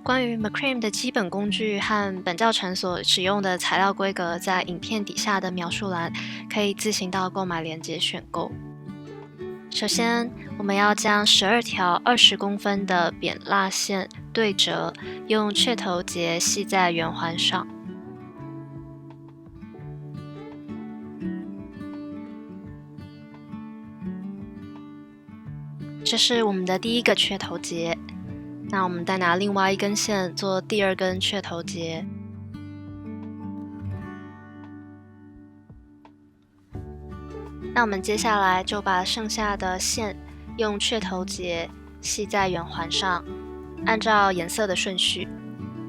关于 Macrame 的基本工具和本教程所使用的材料规格，在影片底下的描述栏可以自行到购买链接选购。首先，我们要将12条20公分的扁蜡线对折，用雀头结系在圆环上。这是我们的第一个雀头结。那我们再拿另外一根线做第二根雀头结。那我们接下来就把剩下的线用雀头结系在圆环上，按照颜色的顺序。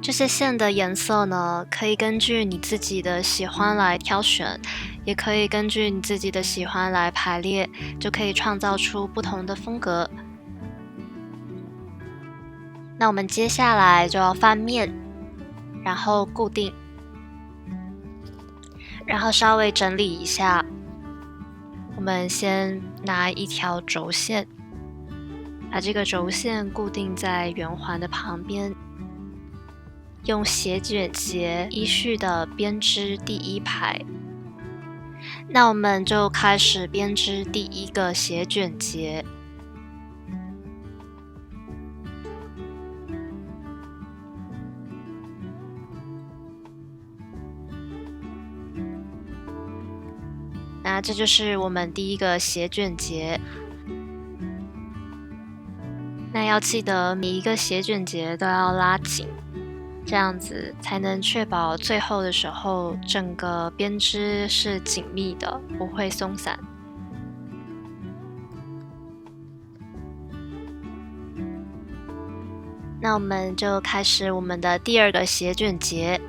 这些线的颜色呢，可以根据你自己的喜欢来挑选，也可以根据你自己的喜欢来排列，就可以创造出不同的风格。那我们接下来就要翻面，然后固定，然后稍微整理一下。我们先拿一条轴线，把这个轴线固定在圆环的旁边，用斜卷结依序的编织第一排。那我们就开始编织第一个斜卷结。那这就是我们第一个斜卷结。那要记得每一个斜卷结都要拉紧，这样子才能确保最后的时候整个编织是紧密的，不会松散。那我们就开始我们的第二个斜卷结。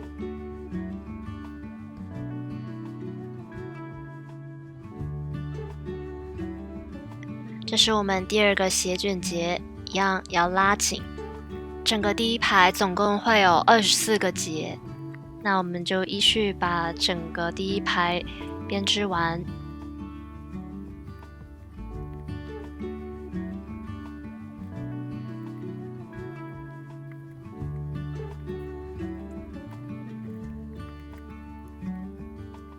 这是我们第二个斜卷结，一样要拉紧。整个第一排总共会有24个结，那我们就依序把整个第一排编织完。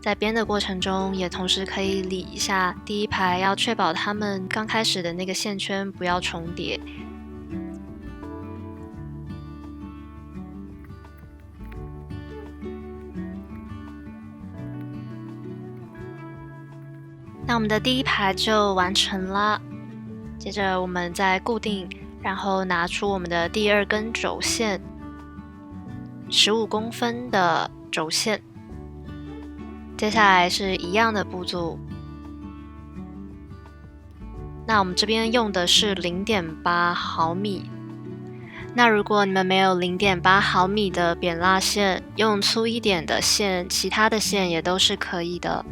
在编的过程中，也同时可以理一下第一排，要确保它们刚开始的那个线圈不要重叠。那我们的第一排就完成了。接着我们再固定，然后拿出我们的第二根轴线，15公分的轴线。接下来是一样的步骤。那我们这边用的是0.8毫米。那如果你们没有0.8毫米的扁蜡线，用粗一点的线，其他的线也都是可以的。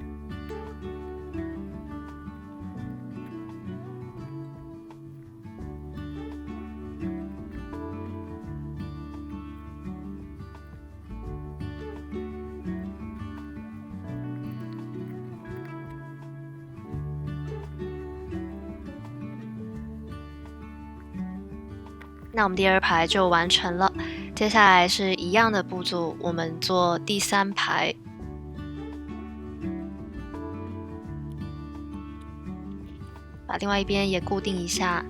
那我们第二排就完成了，接下来是一样的步骤，我们做第3排。把另外一边也固定一下。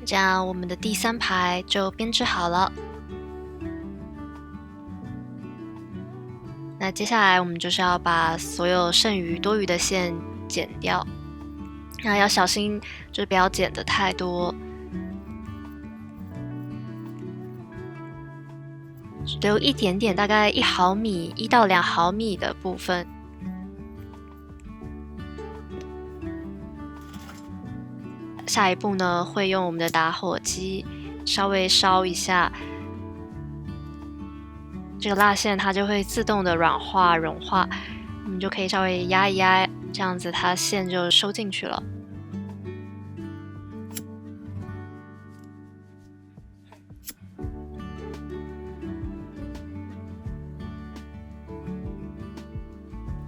这样我们的第3排就编织好了。那接下来我们就是要把所有剩余多余的线剪掉，那要小心，就是不要剪得太多，留一点点，大概1毫米、1到2毫米的部分。下一步呢，会用我们的打火机稍微烧一下，这个蜡线它就会自动的软化融化，我们就可以稍微压一压，这样子它线就收进去了。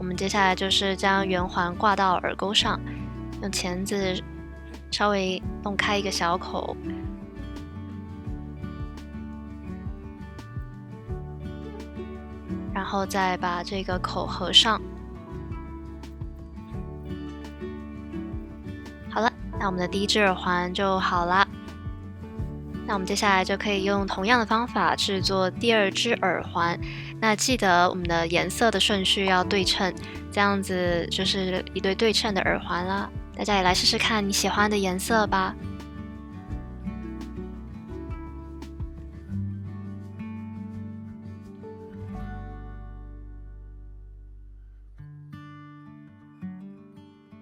我们接下来就是将圆环挂到耳钩上，用钳子稍微弄开一个小口，然后再把这个口合上。好了，那我们的第一只耳环就好啦。那我们接下来就可以用同样的方法制作第二只耳环。那记得我们的颜色的顺序要对称，这样子就是一对对称的耳环啦。大家也来试试看你喜欢的颜色吧。